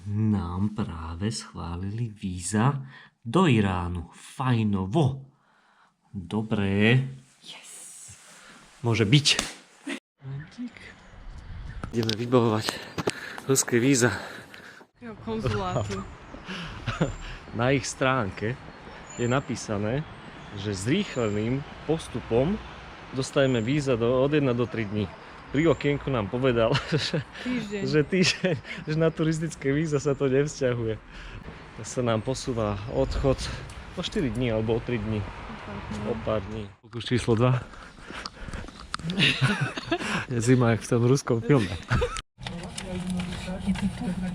nám práve schválili víza do Iránu. Fajnovo. Dobré. Yes. Môže byť. Ideme vybavovať ruské víza. Konzulátu. Na ich stránke je napísané, že zrýchleným postupom dostaneme víza od 1 do 3 dní. Pri okienku nám povedal, že na turistické víza sa to nevzťahuje. Sa nám posúva odchod o 4 dní alebo o 3 dní. O pár dní. Pokus číslo 2. Je zima jak v tom ruskom filme.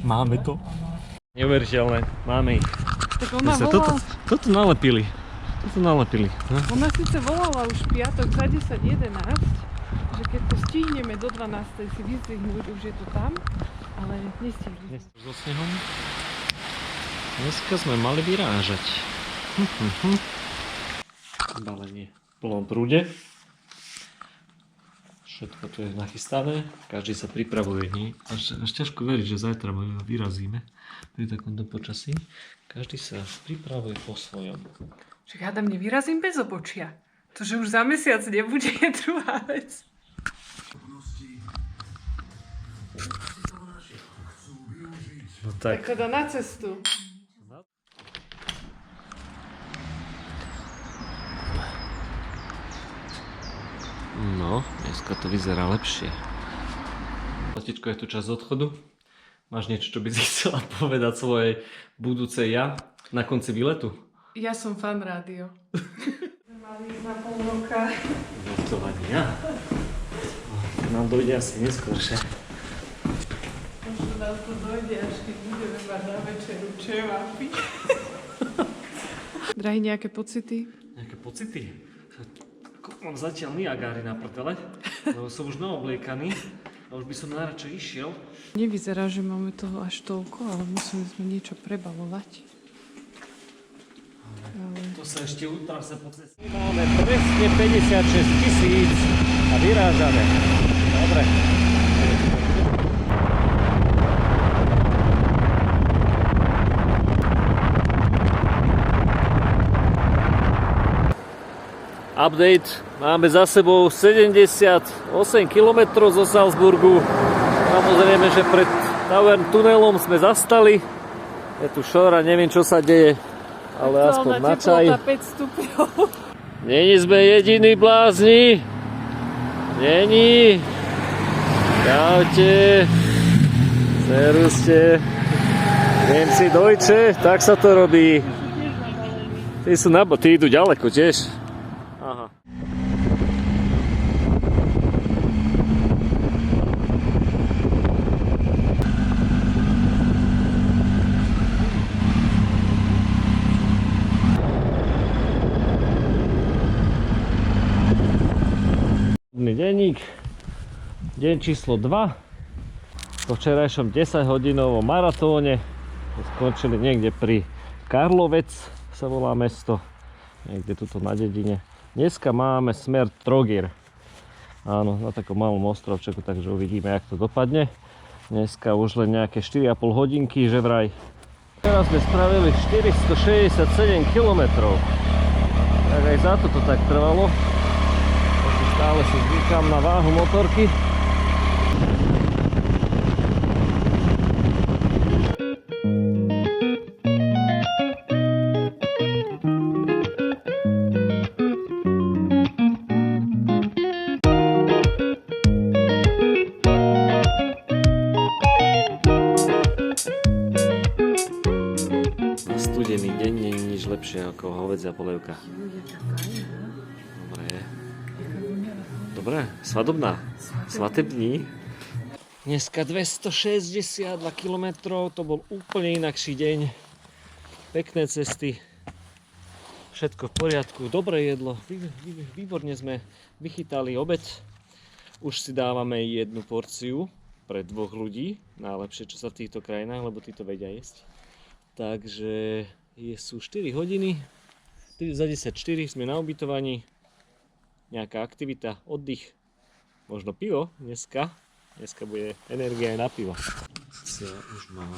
Máme to. Neuveriteľné, máme ich. Tak ona volala... Toto nalepili. Ona síce volala už piatok za 10:11, že keď to stihneme do 12:00 si vyzdvihnúť, už je to tam, ale nestihli. So snehom. Dneska sme mali vyrážať. Balenie v plnom prúde. Všetko tu je nachystané, každý sa pripravuje, nie? Až ťažko veriť, že zajtra vyrazíme pri takomto počasí. Každý sa pripravuje po svojom. Však hádam, nevyrazím bez obočia. To, že už za mesiac nebude, je druhá vec. No tak. Tak teda na cestu. No, dneska to vyzerá lepšie. Latičko, je tu čas odchodu. Máš niečo, čo by si chcela povedať svojej budúcej ja na konci výletu? Ja som fan rádio. Mali na pol roka. Vestovania. Nám dojde asi neskôršie. Možno nám to dojde, až keď budeme mať na večeru čevapy. Drahý, nejaké pocity? Nejaké pocity? Mám zatiaľ Niagary na prdele, lebo som už naobliekaný a už by som najradšej išiel. Nevyzerá, že máme toho až toľko, ale musíme sme niečo prebalovať. Ale... To sa ešte utrase po ceste. Máme presne 56 000 a vyrážame. Dobre. Update. Máme za sebou 78 km zo Salzburgu. Samozrejme, že pred Tauern tunelom sme zastali. Je tu šora, neviem čo sa deje, ale aspoň na čaj. 5 stupňov. Není sme jediní blázni. Není. Čaute. Seruste. Nemci Deutsche, tak sa to robí. Tí idú ďaleko tiež. Aha. Denník, deň číslo 2 po včerajšom 10-hodinovom maratóne skončili niekde pri Karlovec, sa volá mesto, niekde tuto na dedine. Dneska máme smer Trogir, áno, na takom malom ostrovčeku, takže uvidíme, jak to dopadne. Dneska už len nejaké 4,5 hodinky, že vraj. Teraz sme spravili 467 km, tak aj za to tak trvalo. Stále si zvykám na váhu motorky. Na studený deň nie je nič lepšie ako hovädzia polievka. Dobre. Dobre, svadobná. Svatební. Dneska 262 km, to bol úplne inakší deň. Pekné cesty. Všetko v poriadku, dobré jedlo. Výborne sme vychytali obed. Už si dávame jednu porciu pre 2 ľudí. Najlepšie, čo sa v týchto krajinách, lebo títo vedia jesť. Takže sú 4 hodiny. Za 10:04 sme na ubytovaní. Nejaká aktivita, oddych, možno pivo dneska. Dneska bude energia aj na pivo. Cia už má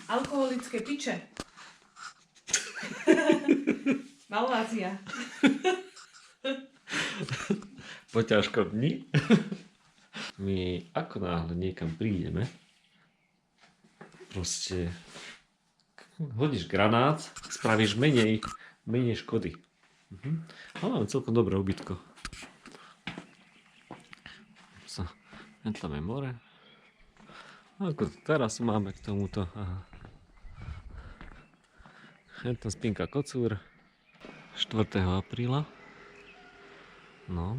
Alkoholické piče. Malvázia. Po ťažkom dni. My ako náhle niekam prídeme, proste hodíš granát, spravíš menej škody. Ale máme celkom dobré ubytko. Tam je more. Ako teraz máme k tomuto. Aha. Je tam spinka kocúr 4. apríla. No,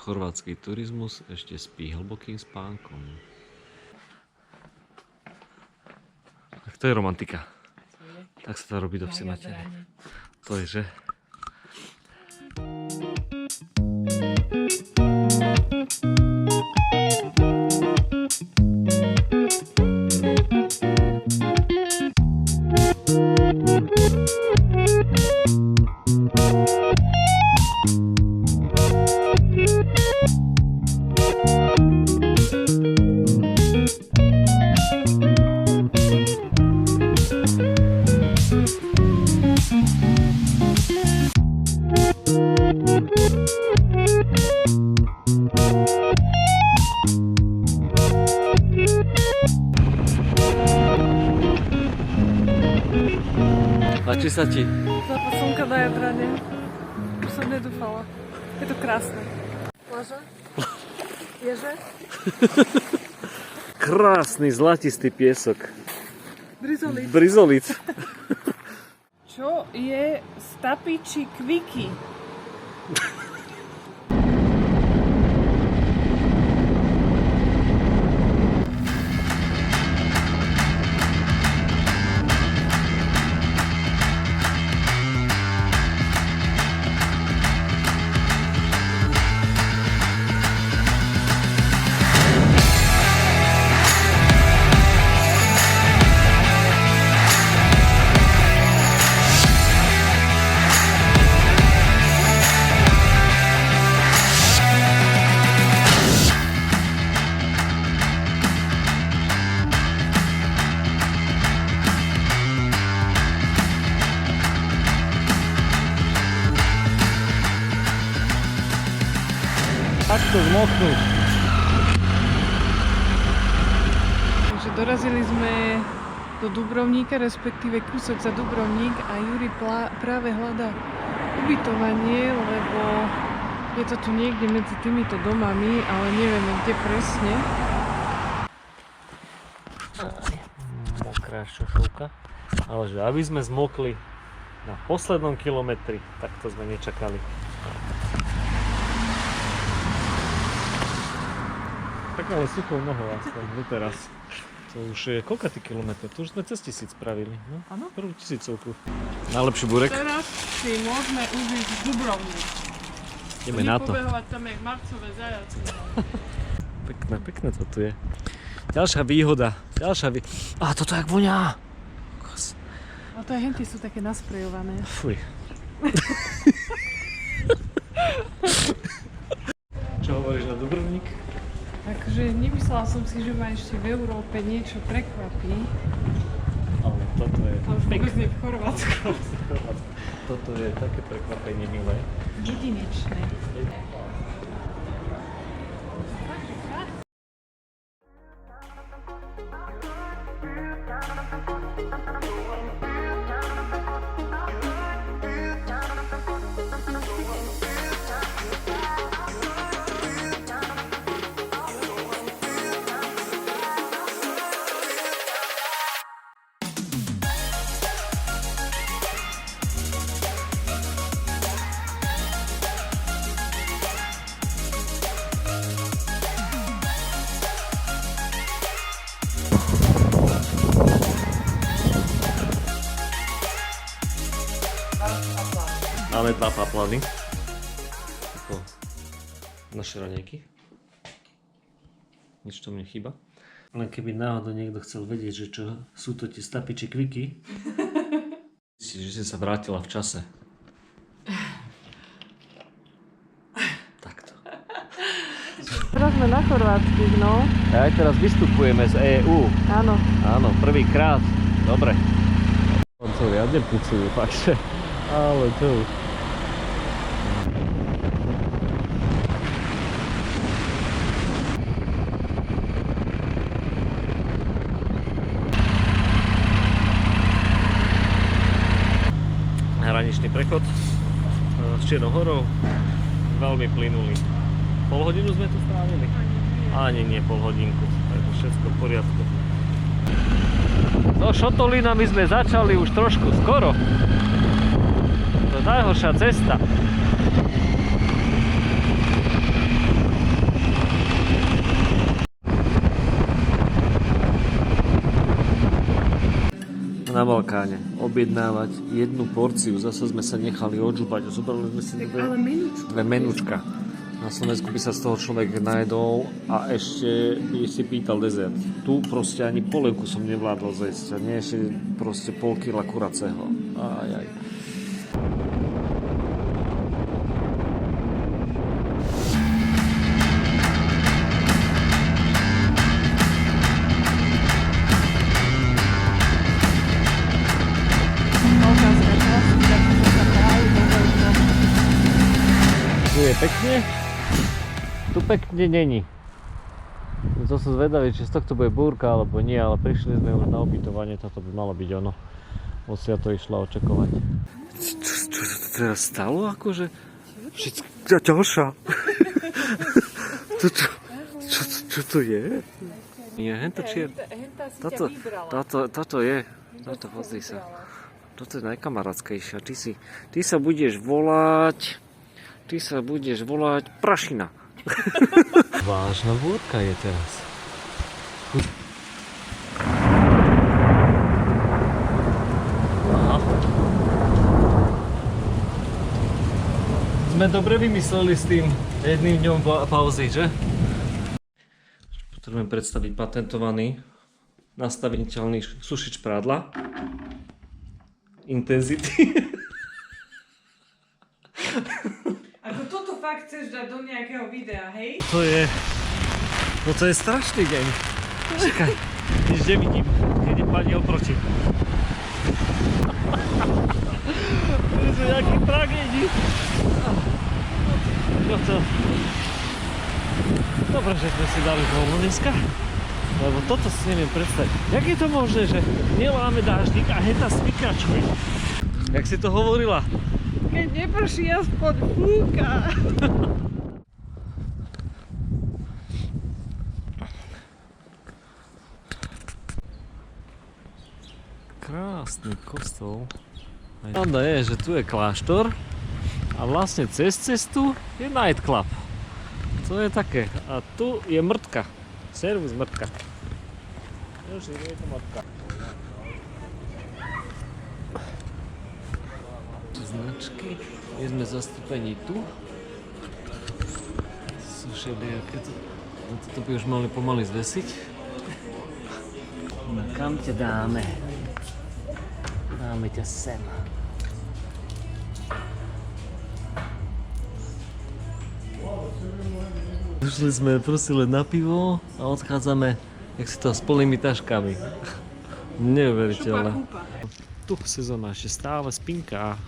chorvátsky turizmus ešte spí hlbokým spánkom. Tak to je romantika. Tak sa to robí do vsi matere. To je, že? Páči sa ti? Západ slnka na Jadrane. Už som nedúfala. Je to krásne. Plaža? Ježe? Krásny zlatistý piesok. Brizolic. Brizolic. Čo je stapiči kviky? Takto zmoknúť. Takže dorazili sme do Dubrovníka, respektíve kúsok za Dubrovník a Juri práve hľadá ubytovanie, lebo je to tu niekde medzi týmito domami, ale nevieme kde presne. Mokrá šošovka. Ale že aby sme zmokli na poslednom kilometri, tak to sme nečakali. Tak ale suchou nohou aspoň, doteraz. To už je koľkatý kilometr? To už sme cez 1000 spravili, no? Áno. Prvú 1000-ovku. Najlepší burek. Teraz si môžeme užiť Dubrovník. Ideme na to. Nepobehovať tam jak marcové zajace. Pekné to tu je. Ďalšia výhoda. Á, toto jak voňá. A to aj henty sú také nasprejované. Fuj. Čo hovoríš na Dubrovník? Takže nemyslela som si, že ma ešte v Európe niečo prekvapí. Ale toto je A už vôbec nie v Chorvátsku. Toto je také prekvapenie milé. Jedinečné. Máme 2 paplany. Ako naše raňajky. Nič to mne chýba. Len keby náhodou niekto chcel vedieť, že čo sú to tie stapiči kviky, že si sa vrátila v čase. Takto. Teraz sme na Chorvátskych, no. Aj teraz vystupujeme z EÚ. Áno. Áno, prvýkrát. Dobre. On to riadne pucujú, fakt, že... Ale to už... Hraničný prechod s Čiernou horou, veľmi plynulý. Pol hodinu sme tu strávili? Ani nie pol hodinku, takže všetko v poriadku. No Šotolínami sme začali už trošku skoro. To je najhoršia cesta. Na Balkáne objednávať jednu porciu, zase sme sa nechali odžúbať a zobrali sme si dve menučka. Na Slovensku by sa z toho človek najedol a ešte by si pýtal dezert. Tu proste ani polievku som nevládol zjesť a nie ešte proste pol kila kuracého. Ajaj. Tu je pekne, tu pekne není. To som zvedavý, či z tohto bude búrka alebo nie, ale prišli sme už na ubytovanie, toto by malo byť ono. Musia to išla očakovať. Čo sa to teraz stalo? Akože? Všetko ťažšia. Čo to je? Nie, hento čier. Toto je. Toto, pozri sa. Toto je najkamarátskejšia. Ty sa budeš volať Prašina. Vážna vodka je teraz. Aha. Sme dobre vymysleli s tým jedným dňom pauzy, že? Potrebujem predstaviť patentovaný nastaviteľný sušič prádla. Intenzity. Ako toto fakt chceš dať do nejakého videa, hej? Toto je strašný deň. Čakaj, nič nevidím, keď je pani oproti. To je nejaký tragédii. Dobre, že sme si dali voľno dneska, lebo toto si neviem predstaviť. Jak je to možné, že neláme dáždik a henta spikačuje? Jak si to hovorila? Keď neprší, aspoň fúka. Krásny kostol. Pravda je, že tu je kláštor a vlastne cez cestu je nightclub. To je také. A tu je mrtka. Servus mrtka. Už je to mrtka. Značky. My sme zastúpení tu. Sú všelijaké. Toto by už mali pomaly zvesiť. No kam ťa dáme? Dáme ťa sem. Došli sme proste len na pivo a odchádzame, jak si to, s plnými taškami. Neuveriteľné. Tu sezóna ešte stále spinká.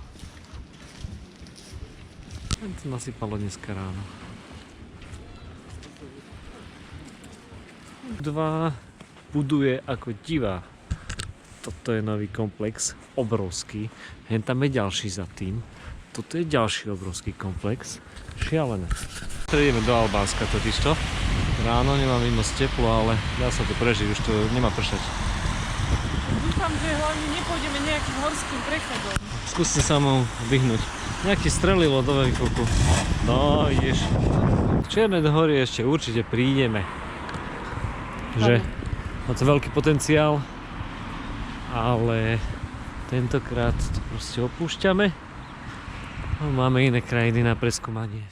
Len to nasypalo dneska ráno. 2 buduje ako divá. Toto je nový komplex, obrovský. Hen tam je ďalší za tým. Toto je ďalší obrovský komplex. Šialené. Ideme do Albánska totižto. Ráno nemám moc teplo, ale dá sa to prežiť, už to nemá pršať. Dúfam, že hlavne nepôjdeme nejakým horským prechodom. Skúste sa mu vyhnúť. Nejaký strelilo do výfuku. No, ideš. V Čiernej Hory ešte určite prídeme. Že má to veľký potenciál, ale tentokrát to proste opúšťame. Máme iné krajiny na preskúmanie.